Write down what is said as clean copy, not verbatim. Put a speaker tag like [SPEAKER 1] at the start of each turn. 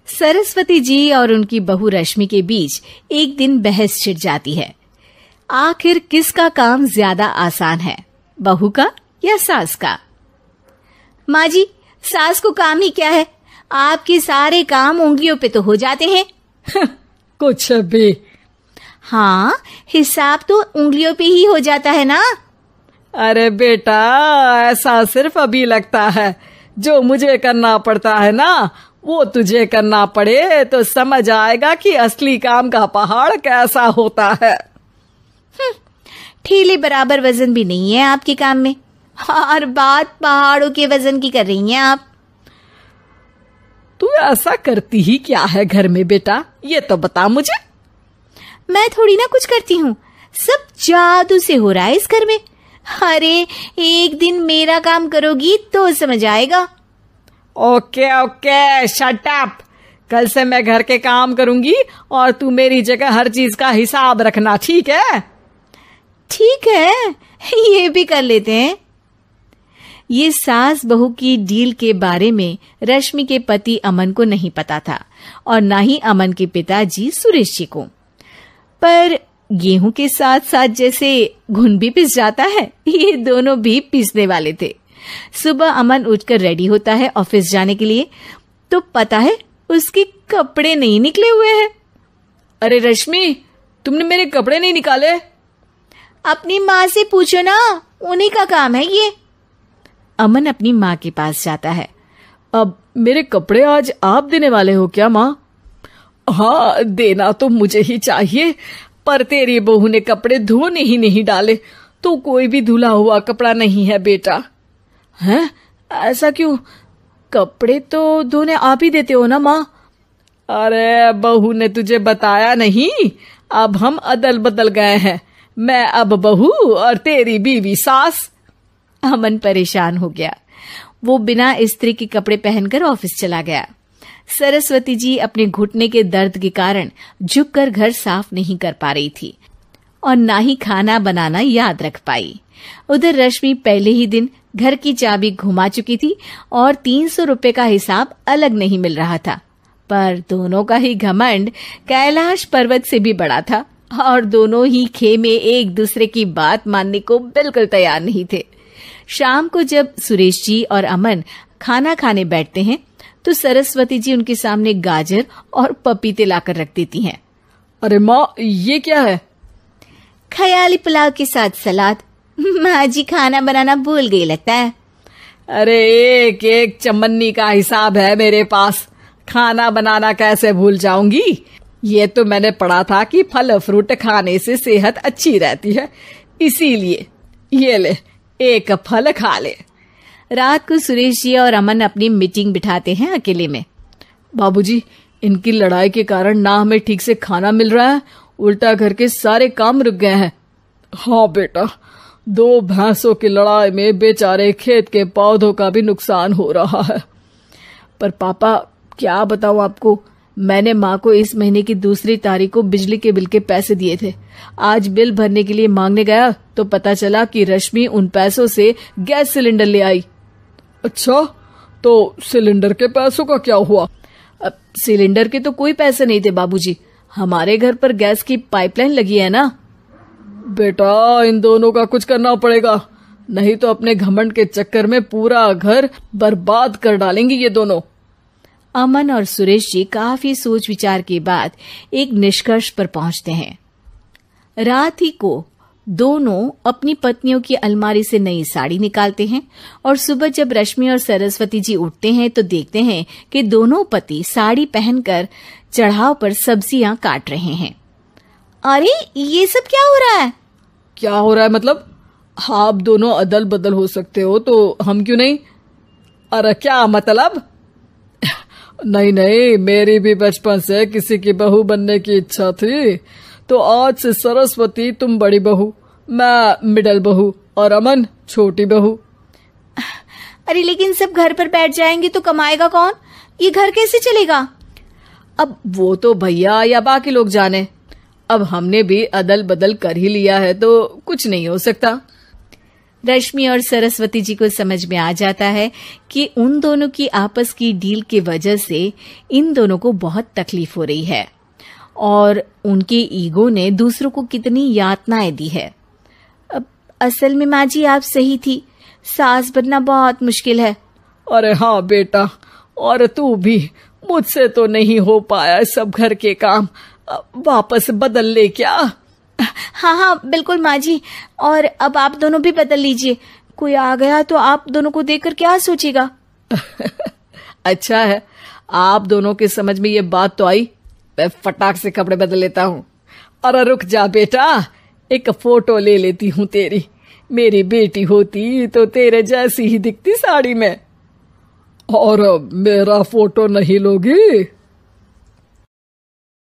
[SPEAKER 1] सरस्वती जी और उनकी बहू रश्मि के बीच एक दिन बहस छिड़ जाती है। आखिर किसका काम ज्यादा आसान है, बहू का या सास का? माँ जी, सास को काम ही क्या है, आपके सारे काम उंगलियों पे तो हो जाते हैं।
[SPEAKER 2] कुछ भी।
[SPEAKER 1] हाँ, हिसाब तो उंगलियों पे ही हो जाता है ना।
[SPEAKER 2] अरे बेटा, ऐसा सिर्फ अभी लगता है। जो मुझे करना पड़ता है ना, वो तुझे करना पड़े तो समझ आएगा कि असली काम का पहाड़ कैसा होता है।
[SPEAKER 1] ठेले बराबर वजन भी नहीं है आपके काम में, और बात पहाड़ों के वजन की कर रही हैं आप।
[SPEAKER 2] तू ऐसा करती ही क्या है घर में बेटा, ये तो बता मुझे।
[SPEAKER 1] मैं थोड़ी ना कुछ करती हूँ, सब जादू से हो रहा है इस घर में। अरे एक दिन मेरा काम करोगी तो समझ आएगा।
[SPEAKER 2] Okay okay, shut up. कल से मैं घर के काम करूंगी और तू मेरी जगह हर चीज का हिसाब रखना, ठीक है?
[SPEAKER 1] ठीक है, ये भी कर लेते हैं। ये सास बहू की डील के बारे में रश्मि के पति अमन को नहीं पता था और ना ही अमन के पिताजी सुरेश जी को। पर गेहूं के साथ साथ जैसे घुन भी पिस जाता है, ये दोनों भी पिसने वाले थे। सुबह अमन उठकर रेडी होता है ऑफिस जाने के लिए, तो पता है उसके कपड़े नहीं निकले हुए हैं।
[SPEAKER 2] अरे रश्मि, तुमने मेरे कपड़े नहीं निकाले?
[SPEAKER 1] अपनी माँ से पूछो ना, उन्हीं का काम है ये। अमन अपनी माँ के पास जाता है।
[SPEAKER 2] अब मेरे कपड़े आज आप देने वाले हो क्या माँ? हाँ, देना तो मुझे ही चाहिए, पर तेरी बहू ने कपड़े धोने ही नहीं डाले, तो कोई भी धुला हुआ कपड़ा नहीं है बेटा। हैं? ऐसा क्यों? कपड़े तो धोने आप ही देते हो ना माँ? अरे बहू ने तुझे बताया नहीं, अब हम अदल बदल गए हैं। मैं अब बहू और तेरी बीवी सास।
[SPEAKER 1] अमन परेशान हो गया। वो बिना इस्त्री के कपड़े पहनकर ऑफिस चला गया। सरस्वती जी अपने घुटने के दर्द के कारण झुककर घर साफ नहीं कर पा रही थी और ना ही खाना बनाना याद रख पाई। उधर रश्मि पहले ही दिन घर की चाबी घुमा चुकी थी और 300 रुपए का हिसाब अलग नहीं मिल रहा था। पर दोनों का ही घमंड कैलाश पर्वत से भी बड़ा था और दोनों ही खेमे एक दूसरे की बात मानने को बिल्कुल तैयार नहीं थे। शाम को जब सुरेश जी और अमन खाना खाने बैठते हैं तो सरस्वती जी उनके सामने गाजर और पपीते लाकर रख देती हैं।
[SPEAKER 2] अरे माँ, ये क्या है?
[SPEAKER 1] ख्याली पुलाव के साथ सलाद। माँ जी खाना बनाना भूल गई लगता है।
[SPEAKER 2] अरे एक एक चमन्नी का हिसाब है मेरे पास, खाना बनाना कैसे भूल जाऊंगी? ये तो मैंने पढ़ा था कि फल फ्रूट खाने से सेहत अच्छी रहती है, इसीलिए ये ले, एक फल खा ले।
[SPEAKER 1] रात को सुरेश जी और अमन अपनी मीटिंग बिठाते हैं अकेले में।
[SPEAKER 2] बाबूजी, इनकी लड़ाई के कारण ना हमें ठीक से खाना मिल रहा है, उल्टा घर के सारे काम रुक गए हैं। हाँ बेटा, 2 भैंसों की लड़ाई में बेचारे खेत के पौधों का भी नुकसान हो रहा है। पर पापा, क्या बताऊं आपको, मैंने माँ को इस महीने की 2 तारीख को बिजली के बिल के पैसे दिए थे। आज बिल भरने के लिए मांगने गया तो पता चला कि रश्मि उन पैसों से गैस सिलेंडर ले आई। अच्छा, तो सिलेंडर के पैसों का क्या हुआ?
[SPEAKER 1] अब सिलेंडर के तो कोई पैसे नहीं थे बाबूजी, हमारे घर पर गैस की पाइपलाइन लगी है ना।
[SPEAKER 2] बेटा, इन दोनों का कुछ करना पड़ेगा, नहीं तो अपने घमंड के चक्कर में पूरा घर बर्बाद कर डालेंगी ये दोनों।
[SPEAKER 1] अमन और सुरेश जी काफी सोच विचार के बाद एक निष्कर्ष पर पहुंचते हैं। रात ही को दोनों अपनी पत्नियों की अलमारी से नई साड़ी निकालते हैं और सुबह जब रश्मि और सरस्वती जी उठते हैं तो देखते हैं कि दोनों पति साड़ी पहनकर चढ़ाव पर सब्जियां काट रहे हैं। अरे ये सब क्या हो रहा है?
[SPEAKER 2] क्या हो रहा है मतलब? आप दोनों अदल बदल हो सकते हो तो हम क्यों नहीं? अरे क्या मतलब? नहीं नहीं, मेरी भी बचपन से किसी की बहू बनने की इच्छा थी, तो आज से सरस्वती तुम बड़ी बहू, मैं मिडल बहू और अमन छोटी बहू।
[SPEAKER 1] अरे लेकिन सब घर पर बैठ जाएंगे तो कमाएगा कौन? ये घर कैसे चलेगा?
[SPEAKER 2] अब वो तो भैया या बाकी लोग जाने, अब हमने भी अदल बदल कर ही लिया है तो कुछ नहीं हो सकता।
[SPEAKER 1] रश्मि और सरस्वती जी को समझ में आ जाता है कि उन दोनों की आपस की डील की वजह से इन दोनों को बहुत तकलीफ हो रही है और उनके ईगो ने दूसरों को कितनी यातनाएं दी है। अब असल में माँ जी आप सही थी, सास बनना बहुत मुश्किल है।
[SPEAKER 2] अरे हाँ बेटा, और तू भी, मुझसे तो नहीं हो पाया सब घर के काम, वापस बदल ले क्या?
[SPEAKER 1] हाँ हाँ बिल्कुल माँ जी, और अब आप दोनों भी बदल लीजिए, कोई आ गया तो आप दोनों को देखकर क्या सोचेगा।
[SPEAKER 2] अच्छा है, आप दोनों के समझ में ये बात तो आई, मैं फटाक से कपड़े बदल लेता हूँ। अरे रुक जा बेटा, एक फोटो ले लेती हूँ तेरी, मेरी बेटी होती तो तेरे जैसी ही दिखती साड़ी में। और मेरा फोटो नहीं लोगी?